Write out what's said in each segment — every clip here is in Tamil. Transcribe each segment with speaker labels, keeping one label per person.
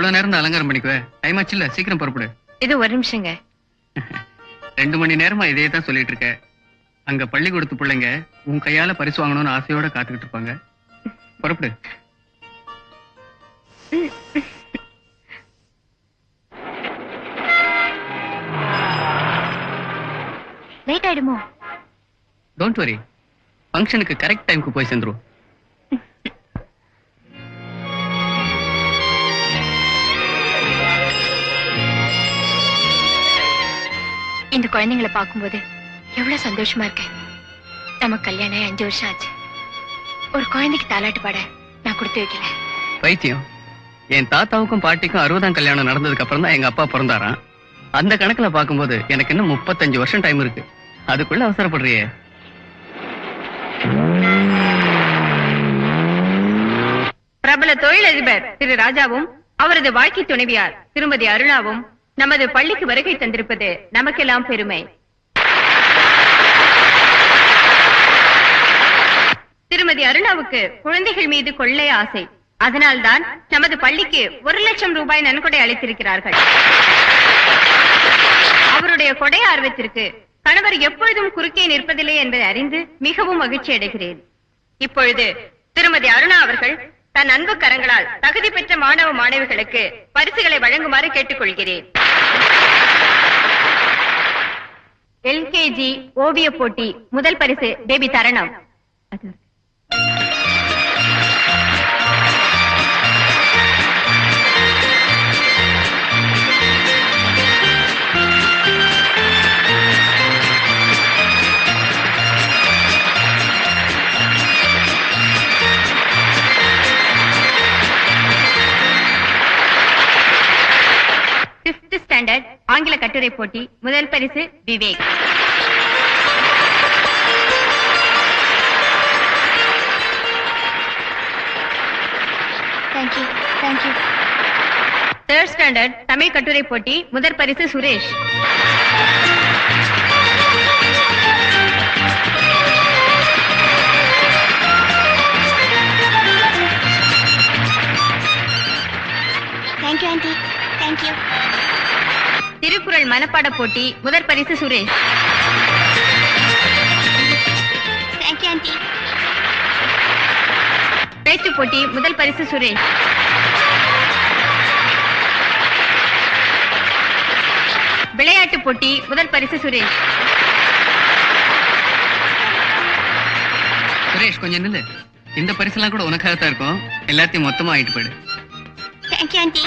Speaker 1: எவ்வளவு நேரம் தான் அலங்காரம் பண்ணிக்குவேன்? டைம் ஆச்சு இல்ல, சீக்கிரம் புறப்படு.
Speaker 2: இது ஒரு நிமிஷங்க.
Speaker 1: 2 மணி நேரமா இதே தான் சொல்லிட்டு இருக்க. அங்க பள்ளிக்கூடத்து பிள்ளைங்க உன் கையால பரிசு வாங்கணும்னு ஆசையோட காத்துக்கிட்டு இருப்பாங்க. புறப்படு.
Speaker 2: லேட் ஆயிடுமோ?
Speaker 1: டோன்ட் வரி, ஃபங்க்ஷனுக்கு கரெக்ட் டைம்க்கு போய் சேர்ந்துரும்.
Speaker 2: இந்த குழந்தைங்களை பார்க்கும்போது எவ்வளவு சந்தோஷமா இருக்கு. நம்ம கல்யாணம் 5 வருஷம் ஆச்சு. ஒரு குழந்தைக்கு தாலாட்டு பாட நான் கொடுத்து வைக்கல.
Speaker 1: பைத்தியம், என் தாத்தாவுக்கும் பாட்டிக்கும் 60ஆம் கல்யாணம் நடந்ததுக்கு அப்புறம் தான் எங்க அப்பா பிறந்தாராம். அந்த கணக்குல பார்க்கும்போது எனக்கு இன்னும் 35 வருஷம் டைம் இருக்கு. அதுக்குள்ள அவசரப்படுறியே.
Speaker 3: பிரபல தொழிலதிபர் திரு ராஜாவும் அவரது வாழ்க்கை துணைவியார் திருமதி அருணாவும் நமது பள்ளிக்கு வருகை தந்திருப்பது நமக்கெல்லாம் பெருமை. திருமதி அருணாவுக்கு குழந்தைகள் மீது கொள்ளை ஆசை. அதனால்தான் நமது பள்ளிக்கு 1 லட்சம் ரூபாய் நன்கொடை அளித்திருக்கிறார்கள். அவருடைய கொடை ஆர்வத்திற்கு கணவர் எப்பொழுதும் குறுக்கே நிற்பதில்லை என்பதை அறிந்து மிகவும் மகிழ்ச்சி அடைகிறேன். இப்பொழுது திருமதி அருணா அவர்கள் தன் அன்பு கரங்களால் தகுதி பெற்ற மாணவ மாணவிகளுக்கு பரிசுகளை வழங்குமாறு கேட்டுக்கொள்கிறேன். எல்கேஜி ஓவிய போட்டி முதல் பரிசு பேபி தரணம். ஆங்கில கட்டுரை போட்டி முதல் பரிசு Vivek.
Speaker 2: Thank you thank you.
Speaker 3: 3rd standard Tamil கட்டுரை போட்டி முதல் பரிசு Suresh.
Speaker 2: Thank you aunty. Thank you.
Speaker 3: Thirukkural மனப்பாட போட்டி முதல் பரிசு சுரேஷ்.
Speaker 2: Thank you aunty.
Speaker 3: பேச்சு போட்டி முதல் பரிசு சுரேஷ். விளையாட்டு போட்டி முதல் பரிசு சுரேஷ்.
Speaker 1: சுரேஷ் கொஞ்சம் நில்லு. இந்த பரிசெல்லாம் கூட உனக்காகத்தான் இருக்கும். எல்லாத்தையும் மொத்தமா ஆயிட்டு போயிடு.
Speaker 2: Thank you aunty.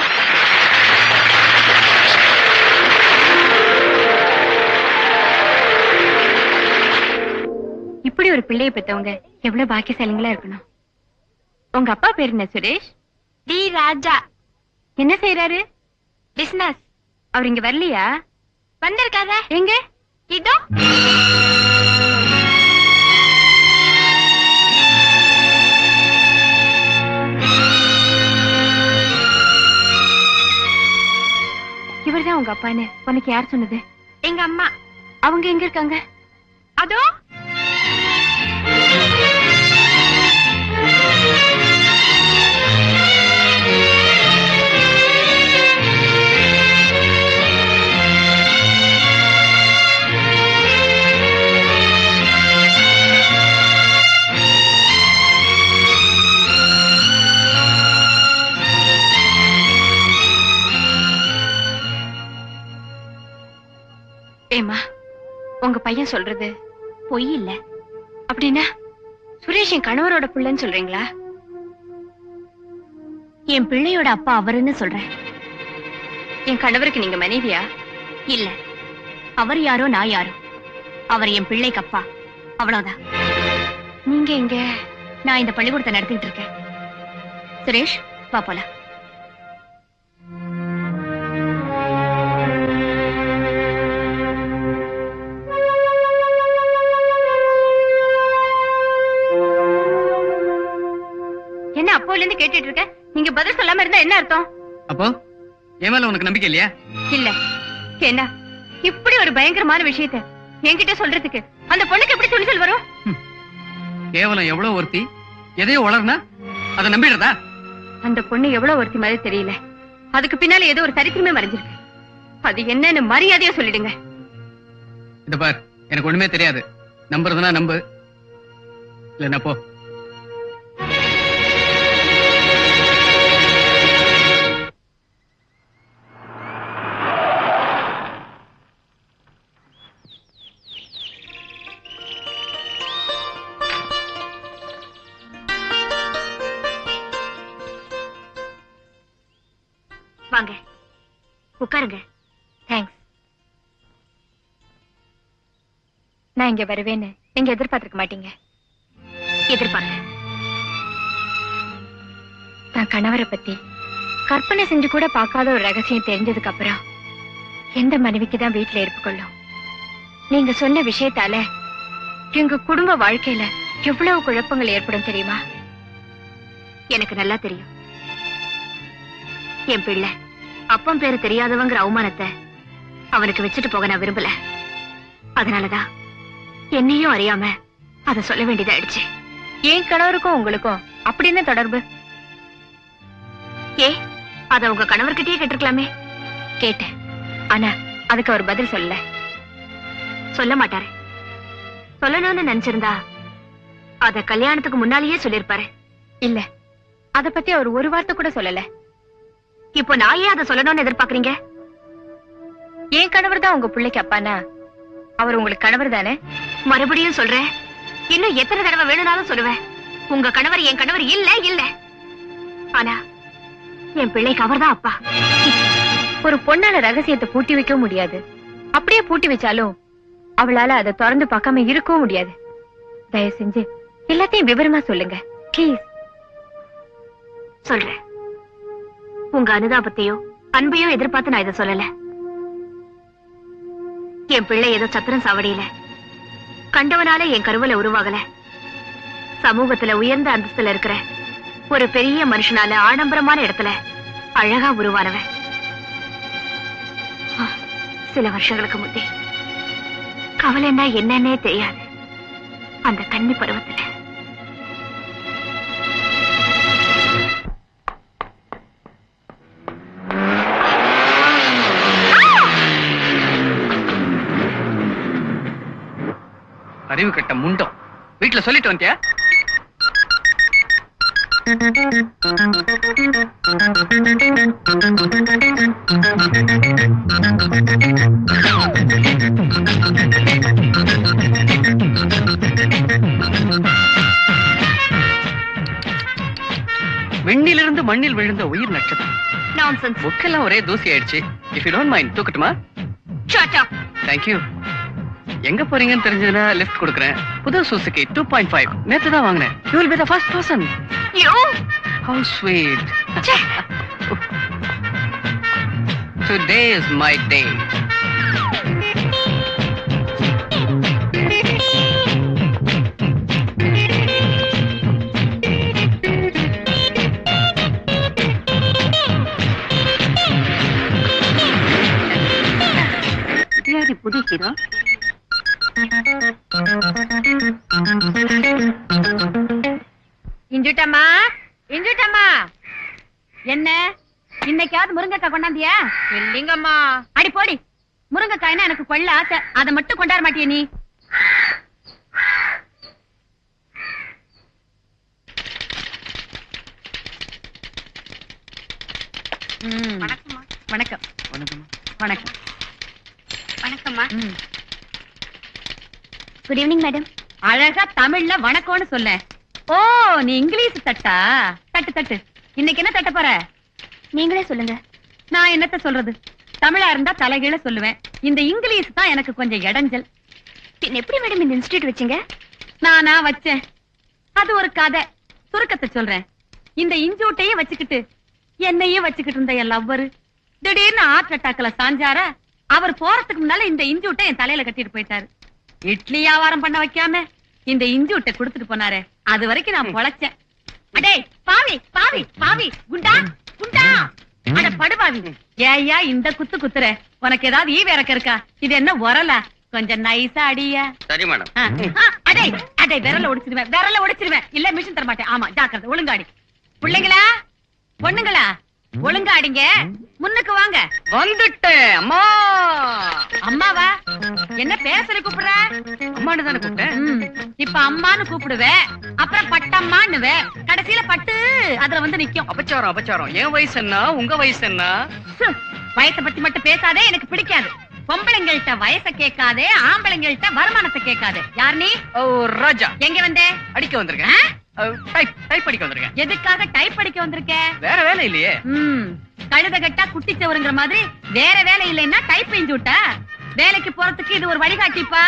Speaker 3: இப்படி ஒரு பிள்ளையை பெற்றவங்க எவ்வளவு பாக்கியசாலிங்களா இருக்கணும். உங்க அப்பா பேர் என்ன சுரேஷ்?
Speaker 2: டி ராஜா.
Speaker 3: என்ன செய்யறாரு?
Speaker 2: பிசினஸ்.
Speaker 3: அவர் இங்க வரலையா?
Speaker 2: வந்திருக்காத.
Speaker 3: எங்க?
Speaker 2: இதோ.
Speaker 3: இவர்தான் உங்க அப்பான்னு உனக்கு யார் சொன்னது?
Speaker 2: எங்க அம்மா.
Speaker 3: அவங்க எங்க இருக்காங்க?
Speaker 2: அதோ.
Speaker 3: ஏமா, உங்க பையன் சொல்றது
Speaker 2: பொய் இல்ல.
Speaker 3: அப்படின்னா சுரேஷ் என் கணவரோட பிள்ளைன்னு சொல்றீங்களா?
Speaker 2: என் பிள்ளையோட அப்பா அவருன்னு சொல்றேன்.
Speaker 3: என் கணவருக்கு நீங்க மனைவியா?
Speaker 2: இல்ல, அவர் யாரோ நான் யாரோ. அவர் என் பிள்ளைக்கு அப்பா, அவ்வளவுதான்.
Speaker 3: நீங்க எங்க?
Speaker 2: நான் இந்த பள்ளிக்கூடத்தை நடத்திட்டு இருக்கேன். சுரேஷ், வா போலாம்.
Speaker 3: என்ன அப்போல இருந்து கேட்டுட்டு இருக்க? நீங்க பதில் சொல்லாம இருந்தா என்ன அர்த்தம்?
Speaker 1: அப்போ என் மேல உனக்கு நம்பிக்கை இல்லையா?
Speaker 3: இல்ல. என்ன இப்படி ஒரு பயங்கரமான விஷயத்தை என்கிட்ட சொல்றதுக்கு அந்த பொண்ணுக்கு எப்படி துணிச்சல் வரும்?
Speaker 1: கேவலம் எவ்வளவு ஒருத்தி எதையோ வளர்னா அதை நம்பிடுறதா?
Speaker 3: அந்த பொண்ணு எவ்வளவு ஒருத்தி மாதிரி தெரியல. அதுக்கு பின்னால ஏதோ ஒரு சரித்திரமே மறைஞ்சிருக்கு. அது என்னன்னு மரியாதையா சொல்லிடுங்க.
Speaker 1: இத பார், எனக்கு ஒண்ணுமே தெரியாது. நம்புறதுனா நம்பு, இல்லன்னா போ.
Speaker 2: வாங்க உட்காருங்க. தேங்க்ஸ். நான் இங்க வருவேன்னு நீங்க எதிர்பார்த்திருக்க மாட்டீங்க. எதிர்பார்க்க நான் கணவரை பத்தி கற்பனை செஞ்சு கூட பார்க்காத ஒரு ரகசியம் தெரிஞ்சதுக்கு அப்புறம் எந்த மனைவிக்கு தான் வீட்டுல இருப்பு கொள்ளும்? நீங்க சொன்ன விஷயத்தால எங்க குடும்ப வாழ்க்கையில எவ்வளவு குழப்பங்கள் ஏற்படும் தெரியுமா? எனக்கு நல்லா தெரியும். என் பிள்ளை அப்பம் பேரு தெரியாதவங்கிற அவமானத்தை அவனுக்கு வச்சுட்டு போக நான் விரும்பல. அதனாலதான் என்னையும் அறியாம அத சொல்ல வேண்டியதாயிடுச்சு. என் கணவருக்கும் உங்களுக்கும் அப்படி என்ன தொடர்பு? ஏ, அத உங்க கணவர்கிட்டயே கேட்டிருக்கலாமே. கேட்டேன், ஆனா அதுக்கு அவர் பதில் சொல்லல. சொல்ல மாட்டாரு. சொல்லணும்னு நினைச்சிருந்தா அத கல்யாணத்துக்கு முன்னாலேயே சொல்லிருப்பாரு. இல்ல, அத பத்தி அவர் ஒரு வார்த்தை கூட சொல்லல. இப்போ நான் ஏன் அதை சொல்லணும்னு எதிர்பார்க்கறீங்க? என் கணவர் தான் உங்க பிள்ளைக்கு அப்பானா அவர் உங்களுக்கு கணவர் தானே? மறுபடியும் சொல்றேன், இன்னும் எத்தனை தடவை வேணும்னாலும் சொல்லுவேன், உங்க கணவர் என் கணவர் இல்ல இல்ல. ஆனா என் பிள்ளைக்கு அவர் தான் அப்பா. ஒரு பொண்ணால ரகசியத்தை பூட்டி வைக்கவும் முடியாது. அப்படியே பூட்டி வச்சாலும் அவளால அதை திறந்து பார்க்காம இருக்கவும் முடியாது. தயவு செஞ்சு எல்லாத்தையும் விவரமா சொல்லுங்க ப்ளீஸ். சொல்றேன். உங்க அனுதாபத்தையோ அன்பையோ எதிர்பார்த்து நான் இதை சொல்லல. என் பிள்ளை ஏதோ சத்திரம் சாவடியில கண்டவனால என் கருவில உருவாகல. சமூகத்துல உயர்ந்த அந்தஸ்துல இருக்கிற ஒரு பெரிய மனுஷனால ஆடம்பரமான இடத்துல அழகா உருவானவன். சில வருஷங்களுக்கு முன்னே கவலைன்னா என்னன்னே தெரியாது அந்த கன்னி பருவத்துல.
Speaker 1: அறிவு கட்ட முண்டம், வீட்டுல சொல்லிட்டு வந்துட்டியா? விண்ணிலிருந்து மண்ணில் விழுந்த உயிர் நட்சத்திரம்.
Speaker 2: நான்சென்ஸ்.
Speaker 1: புக்கெல்லாம் ஒரே தூசி ஆயிடுச்சு. இஃப் யூ டோன்ட் மைண்ட் தூக்கட்டுமா?
Speaker 2: Shut up.
Speaker 1: Thank you. எங்க போறீங்கன்னு தெரிஞ்சதுன்னா லிஃப்ட் கொடுக்குறேன். புது சுசுகி 2.5 நேத்து தான் வாங்கினேன். You will be the first person.
Speaker 2: You?
Speaker 1: How sweet. Today is my day.
Speaker 2: யாரு புது ஹீரோ?
Speaker 3: இஞ்சுட்டம்மா, இஞ்சுட்டம்மா. என்ன இன்னைக்காவது முருங்கைக்காய் கொண்டாந்தியா? இல்லைங்கம்மா. அடி போடி. முருங்கைக்காய்னா எனக்கு கொள்ள ஆசை, அதை மட்டும் கொண்டாட மாட்டிய நீ? வணக்கம். வணக்கம். வணக்கம். வணக்கம்மா.
Speaker 2: Good evening madam.
Speaker 3: அழகா தமிழ்ல வணக்கம்னு சொல்ல. ஓ, நீ இங்கிலீஷ் தட்டா? தட்டு தட்டு. இன்னைக்கு என்ன தட்ட போற?
Speaker 2: நீங்களே சொல்லுங்க.
Speaker 3: நான் என்னத்த சொல்றது? தமிழா இருந்தா தலைகீழ சொல்லுவேன். இந்த இங்கிலீஷ் தான் எனக்கு கொஞ்சம் இடைஞ்சல்.
Speaker 2: எப்படி மேடம் இந்த இன்ஸ்டிடியூட் வச்சீங்க?
Speaker 3: நானா வச்சேன். அது ஒரு கதை. சுருக்கத்தை சொல்றேன். இந்த இன்ஸ்டிடியூட்டையும் வச்சுக்கிட்டு என்னையும் வச்சுக்கிட்டு இருந்த என் லவ்வரு திடீர்னு ஹார்ட் அட்டாக்ல சாஞ்சாரா. அவர் போறதுக்கு முன்னால இந்த இன்ஸ்டிடியூட்டை என் தலையில கட்டிட்டு போயிட்டாரு. இட்லி வியாபாரம் பண்ண வைக்காம இந்த இன்ஸ்டிடியூட்டை கொடுத்துட்டு போனாரு. அது வரைக்கும் நான் பொழைச்சேன். அடே பாவி பாவி பாவி, குண்டா குண்டா, அட படுபாவி. ஏயா இந்த குத்து குத்துற? உனக்கு ஏதாவது ஈ வேறக்க இருக்கா? இது என்ன உரலா? கொஞ்சம் நைஸா அடியா.
Speaker 1: சரி மேடம்.
Speaker 3: அடே அடே, விரல ஒடிச்சிருவேன், விரல ஒடிச்சிருவேன். இல்ல மிஷின் தர மாட்டேன். ஆமா, ஜாக்கிரதை, ஒழுங்காடி. பிள்ளைங்களா பொண்ணுங்களா,
Speaker 2: ஒழுங்கா அடிங்க. முன்னுக்கு வாங்க.
Speaker 1: வந்துட்டேன் அம்மா.
Speaker 2: அம்மாவா? என்ன பேசல கூப்பிடுற?
Speaker 1: அம்மான்னு தானே கூப்பிட்டேன்.
Speaker 2: இப்ப அம்மான்னு கூப்பிடுவேன், அப்புறம் பட்டம்மான்னுவே, கடைசியில பட்டு அதுல வந்து நிக்கும்.
Speaker 1: அபச்சாரம் அபச்சாரம். என் வயசு என்ன, உங்க வயசு என்ன?
Speaker 2: வயசை பத்தி மட்டும் பேசாதே, எனக்கு பிடிக்காது. பொம்பளைங்கள்ட்ட வயசை கேட்காதே, ஆம்பளைங்கள்ட்ட வருமானத்தை கேட்காதே. யார் நீ?
Speaker 1: ஓ, ராஜா.
Speaker 2: எங்க வந்தே?
Speaker 1: அடிக்க வந்திருக்கேன். டைப் அடிக்க வந்திருக்கேன்.
Speaker 2: எதுக்காக டைப் அடிக்க வந்திருக்க?
Speaker 1: வேற வேலை இல்லையே.
Speaker 2: கழுத கட்டா குட்டி சவருங்கிற மாதிரி வேற வேலை இல்லைன்னா டைப் செஞ்சு விட்டா? வேலைக்கு போறதுக்கு இது ஒரு வழிகாட்டிப்பா.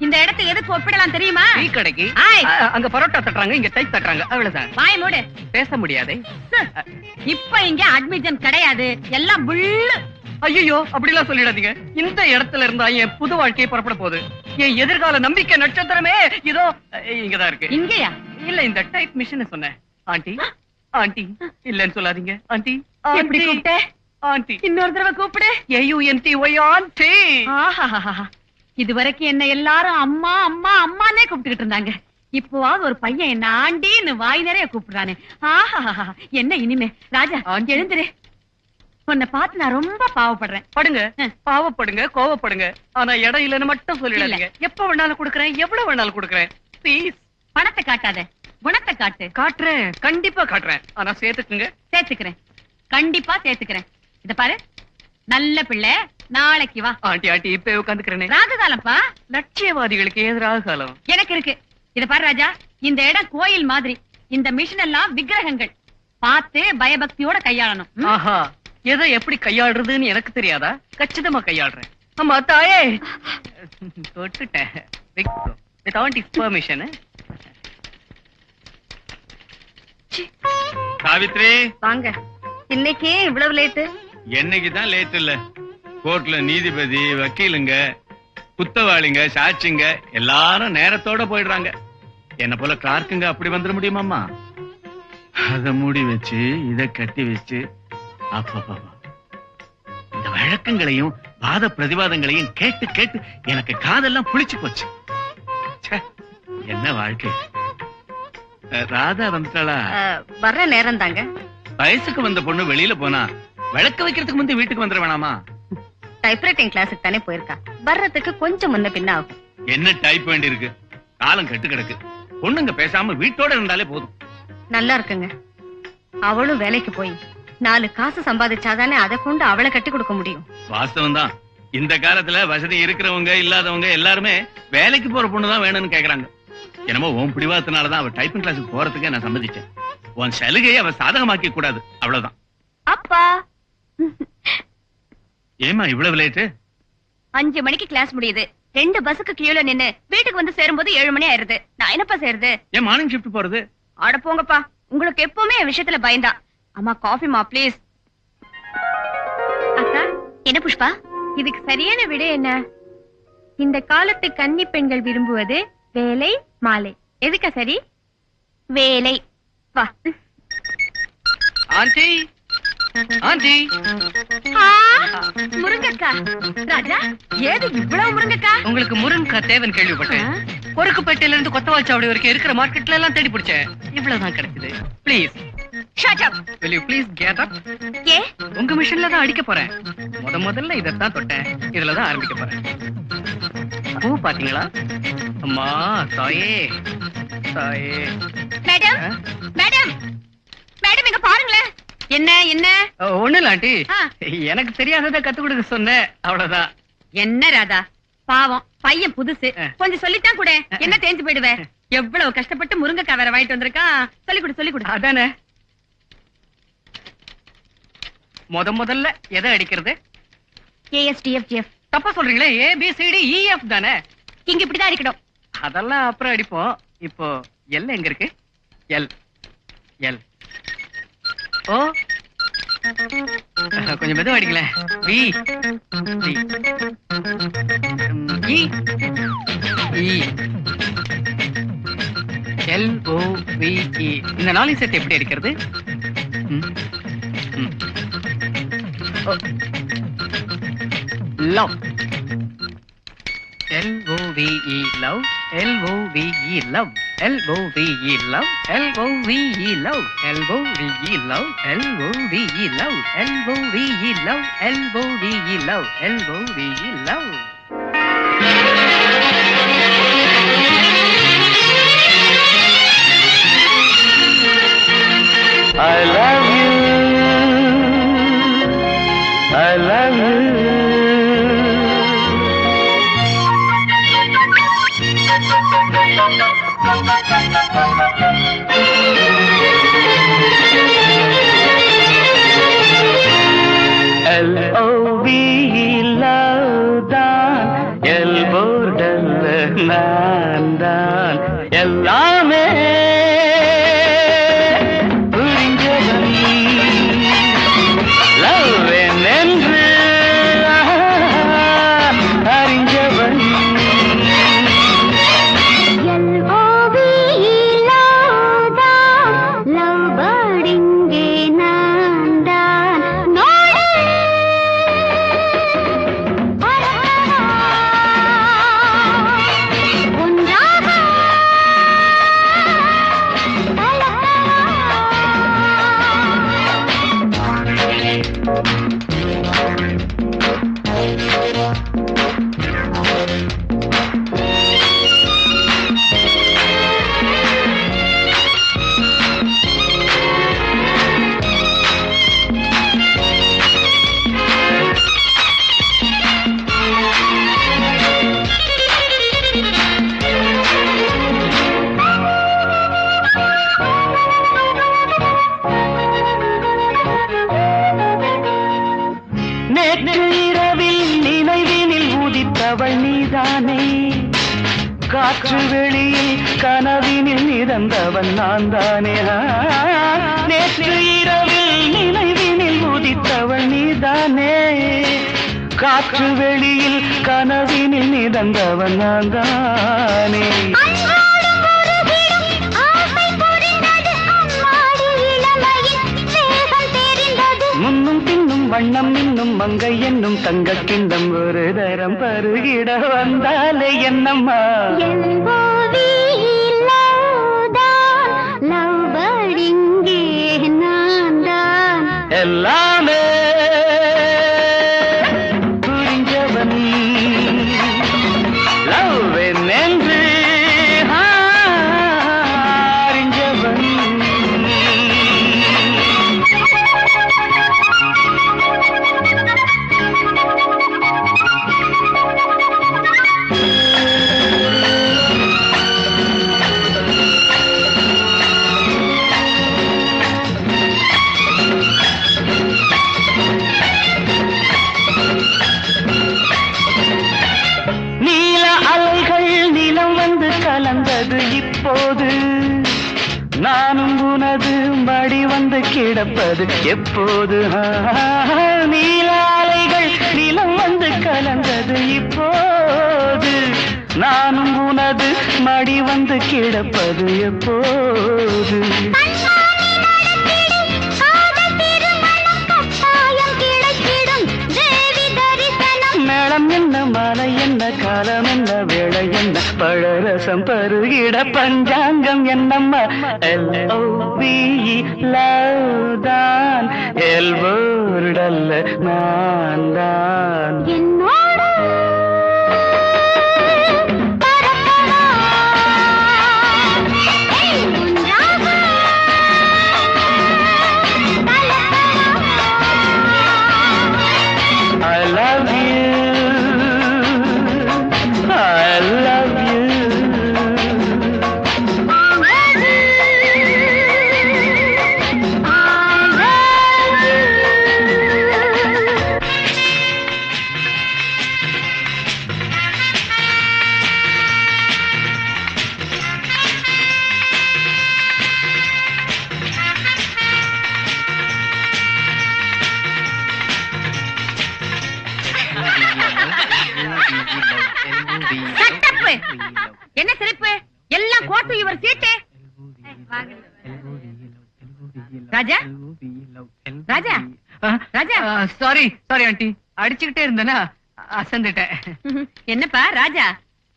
Speaker 2: இந்த இடத்தை எதுக்கு ஒப்பிடலாம் தெரியுமா?
Speaker 1: டீ கடைக்கு.
Speaker 2: ஆய்.
Speaker 1: அங்க பரோட்டா தட்டுறாங்க, இங்க டைப் தட்டுறாங்க, அவ்வளவுதான்.
Speaker 2: வாய் மூடு.
Speaker 1: பேச முடியாதே.
Speaker 2: இப்ப இங்க அட்மிஷன் கிடையாது, எல்லாம் புல்லு.
Speaker 1: ஐயோ, அப்படிலாம் சொல்லிடாதீங்க. இந்த இடத்துல இருந்தா என் புது வாழ்க்கையை புறப்பட போகுது. என் எதிர்கால நம்பிக்கை நட்சத்திரமே இதோ இங்கதான் இருக்கு.
Speaker 2: இங்கயா?
Speaker 1: இல்ல, இந்த டைப் மிஷின் சொன்னேன். ஆண்டி ஆண்டி இல்லன்னு சொல்லாதீங்க. ஆண்டி
Speaker 2: எப்படி கூப்பிட்ட?
Speaker 1: ஆண்டி.
Speaker 2: இன்னொரு தடவை கூப்பிடு.
Speaker 1: AUNTY aunty.
Speaker 2: இதுவரைக்கும் என்ன எல்லாரும் அம்மா அம்மா அம்மானே கூப்பிட்டுக்கிட்டு இருந்தாங்க. இப்போவாவது ஒரு பையன் என்ன ஆண்டின்னு வாய் நிறைய கூப்பிடுறானே. ஆஹா, என்ன இனிமே? ராஜா, எழுந்துரு. உன்னை பார்த்து நான் ரொம்ப பாவப்படுறேன்.
Speaker 1: படுங்க, பாவப்படுங்க, கோவப்படுங்க. ஆனா இடம் இல்லன்னு மட்டும் சொல்லிடாதீங்க. எப்ப வேணாலும் கொடுக்கறேன், எவ்வளவு வேணாலும் கொடுக்கறேன். ப்ளீஸ்.
Speaker 2: பணத்தை காட்டாத, குணத்தை காட்டு.
Speaker 1: காட்டுறேன், கண்டிப்பா காட்டுறேன். ஆனா சேர்த்துக்குங்க.
Speaker 2: சேர்த்துக்கிறேன், கண்டிப்பா சேர்த்துக்கிறேன். இத பாரு, நல்ல பிள்ளை, நாளைக்கு வா.
Speaker 1: ஆண்டி ஆண்டி இப்ப உட்காந்துக்கிறேனே.
Speaker 2: ராஜகாலம்ப்பா.
Speaker 1: லட்சியவாதிகளுக்கு எதிராக காலம்.
Speaker 2: எனக்கு இருக்கு. இத பாரு ராஜா, இந்த இடம் கோயில் மாதிரி. இந்த மிஷின் எல்லாம் விக்கிரகங்கள். பார்த்து பயபக்தியோட கையாளணும்.
Speaker 1: ஆஹா, எதை எப்படி கையாடுறதுன்னு எனக்கு தெரியாதா? கச்சிதமா கையாடுறேன். அம்மா தாயே, தொட்டுட்டேன். With aunty permission.
Speaker 4: சாவித்ரி,
Speaker 3: வாங்க. இன்னைக்கே இவ்வளவு லேட்டு?
Speaker 4: என்னைக்குதான் லேட் இல்ல. கோர்ட்ல நீதிபதி, வக்கீலுங்க, குத்தவாளிங்க, சாட்சிங்க எல்லாரும் நேரத்தோட போயிடுறாங்க. என்ன போல கிளார்க்குங்க அப்படி வந்துட முடியுமாமா? அத மூடி வச்சு இத கட்டி வச்சு அப்பா இந்த வழக்கங்களையும் வாத பிரதிவாதங்களையும் கேட்டு கேட்டு எனக்கு காதெல்லாம் புளிச்சு போச்சு. என்ன வாழ்க்கை. ராதா வந்துட்டாளா?
Speaker 3: வர்ற நேரம் தாங்க.
Speaker 4: வயசுக்கு வந்த பொண்ணு வெளியில போனா விளக்கு வைக்கிறதுக்கு முந்தைய வீட்டுக்கு வந்துட வேணாமா?
Speaker 3: டைப்ரைட்டிங் கிளாஸுக்கு தானே போயிருக்கா, வர்றதுக்கு கொஞ்சம் முன்ன பின்ன ஆகும்.
Speaker 4: என்ன டைப் வேண்டி இருக்கு? காலம் கட்டு கிடக்கு. பொண்ணுங்க பேசாம வீட்டோட இருந்தாலே போதும்.
Speaker 3: நல்லா இருக்குங்க. அவளும் வேலைக்கு போய் 4 காசு சம்பாதிச்சாதானே அதை கொண்டு அவளை கட்டி கொடுக்க முடியும்.
Speaker 4: வாஸ்தவம் தான். இந்த காலத்துல வசதி இருக்கிறவங்க இல்லாதவங்க எல்லாருமே வேலைக்கு போற பொண்ணுதான் வேணும்னு கேக்குறாங்க. என்னமோ உன் பிடிவாதத்தினாலதான் அவ டைப்பிங் கிளாஸுக்கு போறதுக்கே நான் சம்மதிச்சேன். உன் சலுகையை அவ சாதகமாக்கி கூடாது, அவ்வளவுதான்.
Speaker 3: அப்பா,
Speaker 4: ஏமா இவ்வளவு லேட்டு?
Speaker 3: 5 மணிக்கு கிளாஸ் முடியுது. 2 பஸ்ஸுக்கு கீழே நின்னு வீட்டுக்கு வந்து சேரும்போது 7 மணி ஆயிருது. நான் என்னப்பா செய்யறது?
Speaker 4: ஏன் மார்னிங் ஷிஃப்ட் போறது?
Speaker 3: ஆட போங்கப்பா, உங்களுக்கு எப்பவுமே என் விஷயத்துல பயந்தா. அம்மா காஃபிமா ப்ளீஸ். அக்கா. என்ன புஷ்பா? இதுக்கு சரியான விடை என்ன? இந்த காலத்து கன்னி பெண்கள் விரும்புவது வேலை மாலை. எதுக்கா சரி? வேலை. வா.
Speaker 1: Aunty aunty.
Speaker 3: முருங்கக்கா. ராஜா, ஏது இவ்வளவு முருங்கக்கா?
Speaker 1: உங்களுக்கு முருங்கக்காய் தேவன் கேள்விப்பட்டேன். பொறுக்குப்பேட்டையில இருந்து கொத்தவாச்சாவடி வரைக்கும் இருக்கிற மார்க்கெட்ல எல்லாம் தேடி பிடிச்சேன். இவ்வளவுதான் கிடைச்சது. Please
Speaker 3: shut up.
Speaker 1: will you please get up?
Speaker 3: ஏ,
Speaker 1: உங்க மிஷின்ல தான் அடிக்க போறேன். முதல்ல இதத்தான் தொட்டேன், இதுல தான் ஆரம்பிக்க போறேன். பூ பாத்தீங்களா? அம்மா தாயே தாயே.
Speaker 3: மேடம் மேடம் மேடம், இங்க பாருங்களேன். என்ன என்ன?
Speaker 1: ஒண்ணு இல்ல ஆண்டி, எனக்கு தெரியாததை கத்து கொடுக்க சொன்னேன், அவ்வளவுதான்.
Speaker 2: என்ன ராதா, பாவம் பையன் புதுசு, கொஞ்சம் சொல்லித்தான் கூட. என்ன தேஞ்சு போயிடுவேன். எவ்வளவு கஷ்டப்பட்டு முருங்கைக்காய் வேற வாங்கிட்டு வந்திருக்கான். சொல்லி கொடு.
Speaker 1: அதானே. முதல்ல எதை அடிக்கிறது?
Speaker 3: ASDFGF.
Speaker 1: தப்பா சொல்றீங்களே. ABCDEF தானே.
Speaker 3: இங்க இப்படிதான் அடிக்கணும்.
Speaker 1: அதெல்லாம் அப்புறம் அடிப்போம். இப்போ எல் எங்க இருக்கு? L L. ஓ, கொஞ்சம் மெதுவா அடிங்களேன். V V E E LOVE. இந்த 4 செட் எப்படி அடிக்கிறது? Love. LOVE love. LOVE love. L-O-V-E love, L-O-V-E love, L-O-V-E love, L-O-V-E love, L-O-V-E love, L-O-V-E love, L-O-V-E love. I love you, I love you. L-O-V-E love தான் எல்போர்டல்ல நான் தான் எல்லாமே புரிஞ்சவன் லவ் என்று அறிஞ்சவன் காற்று வெளியில் கனவினில் நிறந்தவன் நான் தானே நேற்று இரவில் நினைவினில் உதித்தவன் நீதானே காற்று வெளியில் கனவினில் நிறந்தவன் நான் தானே முன்னும் பின்னும் வண்ணம் இன்னும் மங்கை என்னும் தங்க கிண்ணம் ஒரு தரம் பருகிட வந்தாலே என்னம்மா எல்லாமே புரிஞ்சவன் லவ் என்று அறிஞ்சவன் கலந்தது இப்போது நானும் உனது மடி வந்து கிடப்பது எப்போது நீலாலைகள் நிலம் வந்து கலந்தது இப்போது நானும் உனது மடி வந்து கிடப்பது எப்போது மேளம் என்ன மலை என்ன காலம் என்ன வேளை என்ன பழரசம் பருகிட பஞ்சாங்கம் என்னம்மா L-O-V-E லவ் தான் எல்போர்டல்ல நான் தான் I love you, I love you.
Speaker 3: என்ன சிரிப்பு எல்லாம் கோட்டு இவர் சீட்டு ராஜா ராஜா ராஜா
Speaker 1: சாரி ஆண்டி அடிச்சுக்கிட்டே இருந்தேனா அசந்துட்டேன்
Speaker 3: என்னப்பா ராஜா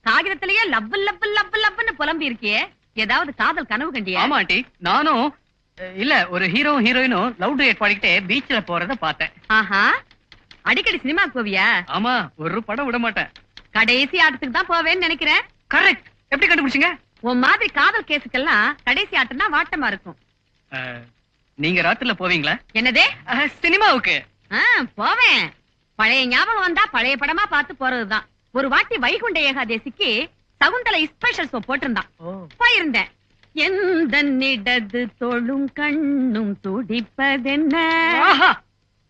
Speaker 3: காகிதத்திலேயே லவ் லவ் லவ் லவ்னு புலம்பி இருக்கியே ஏதாவது காதல் கனவு கண்டியா?
Speaker 1: ஆமா ஆண்டி, நானும் இல்ல ஒரு ஹீரோ ஹீரோயினும் லவ் டூயட் பாடிக்கிட்டே பீச்ல போறத பார்த்தேன்.
Speaker 3: ஆஹா, அடிக்கடி சினிமாக்கு போவியா?
Speaker 1: ஆமா, ஒரு படம் விட மாட்டேன்.
Speaker 3: கடைசி ஆட்டத்துக்கு தான் போவேன்னு நினைக்கிறேன்.
Speaker 1: கரெக்ட். எப்படி கண்டுபிடிச்சீங்க?
Speaker 3: உன் மாதிரி காதல் கேஸுக்கெல்லாம் கடைசி ஆட்டம் தான் வாட்டமா இருக்கும்.
Speaker 1: நீங்க ராத்திரில போவீங்களா?
Speaker 3: என்னதே?
Speaker 1: சினிமாவுக்கு
Speaker 3: போவேன். பழைய ஞாபகம் வந்தா பழைய படமா பார்த்து போறதுதான். ஒரு வாட்டி வைகுண்ட ஏகாதேசிக்கு சகுந்தலை ஸ்பெஷல் ஷோ போட்டிருந்தான். போயிருந்தேன். எந்த இடது தொழும் கண்ணும் துடிப்பதென்ன,